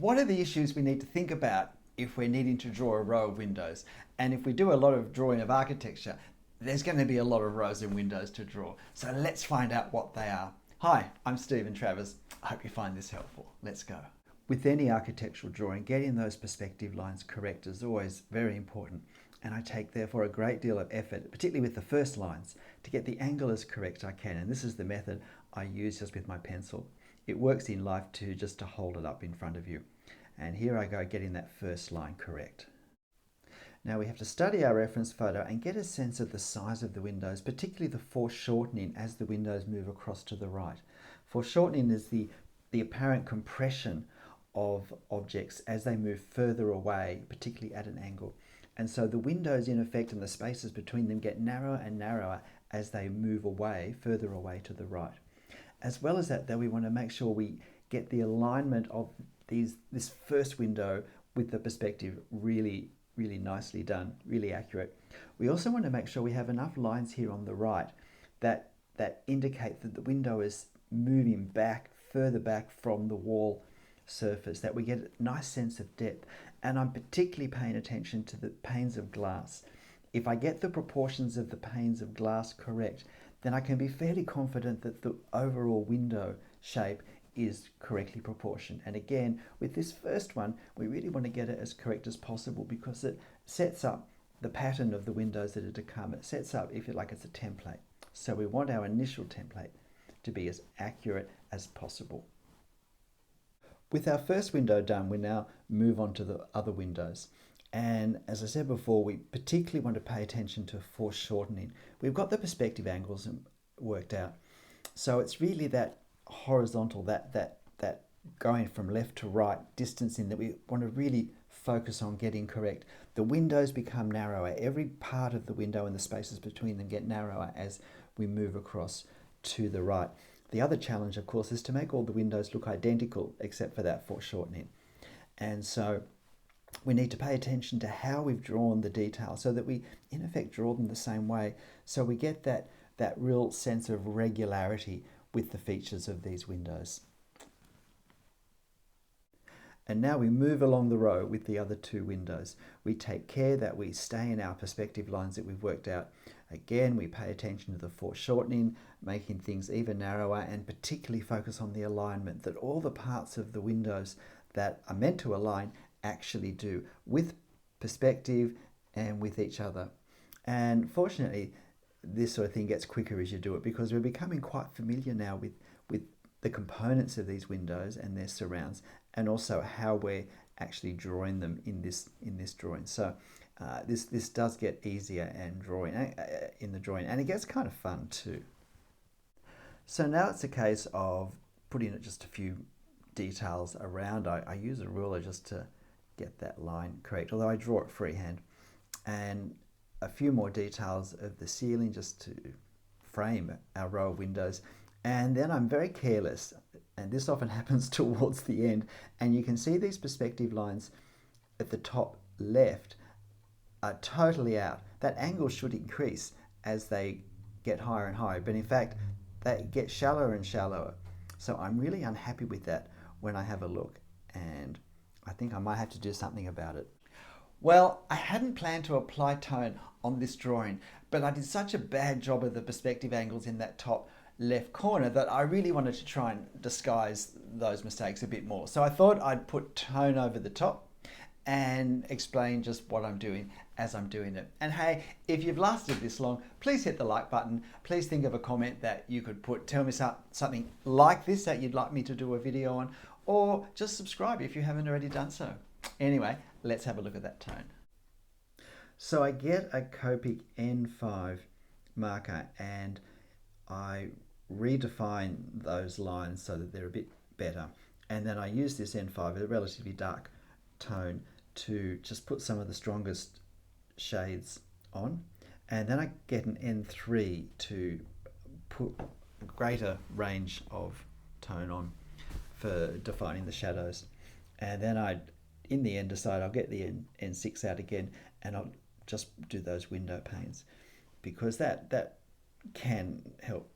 What are the issues we need to think about if we're needing to draw a row of windows? And if we do a lot of drawing of architecture, there's going to be a lot of rows and windows to draw. So let's find out what they are. Hi, I'm Stephen Travers. I hope you find this helpful. Let's go. With any architectural drawing, getting those perspective lines correct is always very important. And I take therefore a great deal of effort, particularly with the first lines, to get the angle as correct as I can. And this is the method I use just with my pencil. It works in life too, just to hold it up in front of you. And here I go, getting that first line correct. Now we have to study our reference photo and get a sense of the size of the windows, particularly the foreshortening as the windows move across to the right. Foreshortening is the apparent compression of objects as they move further away, particularly at an angle. And so the windows in effect and the spaces between them get narrower and narrower as they move away, further away to the right. As well as that, though, we want to make sure we get the alignment of this first window with the perspective really nicely done, really accurate. We also want to make sure we have enough lines here on the right that indicate that the window is moving back, further back from the wall surface, that we get a nice sense of depth. And I'm particularly paying attention to the panes of glass. If I get the proportions of the panes of glass correct, then I can be fairly confident that the overall window shape is correctly proportioned. And again, with this first one, we really want to get it as correct as possible because it sets up the pattern of the windows that are to come. It sets up, if you like, it's a template. So we want our initial template to be as accurate as possible. With our first window done, we now move on to the other windows. And as I said before, we particularly want to pay attention to foreshortening. We've got the perspective angles worked out. So it's really that horizontal, that going from left to right, distancing that we want to really focus on getting correct. The windows become narrower. Every part of the window and the spaces between them get narrower as we move across to the right. The other challenge, of course, is to make all the windows look identical except for that foreshortening. And so we need to pay attention to how we've drawn the detail so that we, in effect, draw them the same way. So we get that real sense of regularity with the features of these windows. And now we move along the row with the other two windows. We take care that we stay in our perspective lines that we've worked out. Again, we pay attention to the foreshortening, making things even narrower, and particularly focus on the alignment, that all the parts of the windows that are meant to align actually do, with perspective and with each other. And fortunately, this sort of thing gets quicker as you do it because we're becoming quite familiar now with the components of these windows and their surrounds, and also how we're actually drawing them in this drawing. So this does get easier in the drawing, and it gets kind of fun too. So now it's a case of putting just a few details around. I use a ruler just to get that line correct, although I draw it freehand, and a few more details of the ceiling just to frame our row of windows. And then I'm very careless, and this often happens towards the end, and you can see these perspective lines at the top left are totally out. That angle should increase as they get higher and higher, but in fact they get shallower and shallower. So I'm really unhappy with that when I have a look, and I think I might have to do something about it. Well, I hadn't planned to apply tone on this drawing, but I did such a bad job of the perspective angles in that top left corner that I really wanted to try and disguise those mistakes a bit more. So I thought I'd put tone over the top and explain just what I'm doing as I'm doing it. And hey, if you've lasted this long, please hit the like button. Please think of a comment that you could put. Tell me something like this that you'd like me to do a video on, or just subscribe if you haven't already done so. Anyway, let's have a look at that tone. So I get a Copic N5 marker and I redefine those lines so that they're a bit better. And then I use this N5, a relatively dark tone, to just put some of the strongest shades on. And then I get an N3 to put a greater range of tone on for defining the shadows. And then in the end, decide I'll get the N6 out again, and I'll just do those window panes, because that can help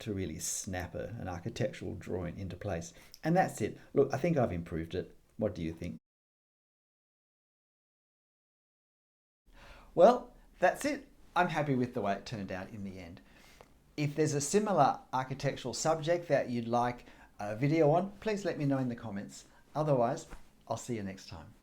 to really snap an architectural drawing into place. And that's it. Look, I think I've improved it. What do you think? Well, that's it. I'm happy with the way it turned out in the end. If there's a similar architectural subject that you'd like a video on, please let me know in the comments. Otherwise, I'll see you next time.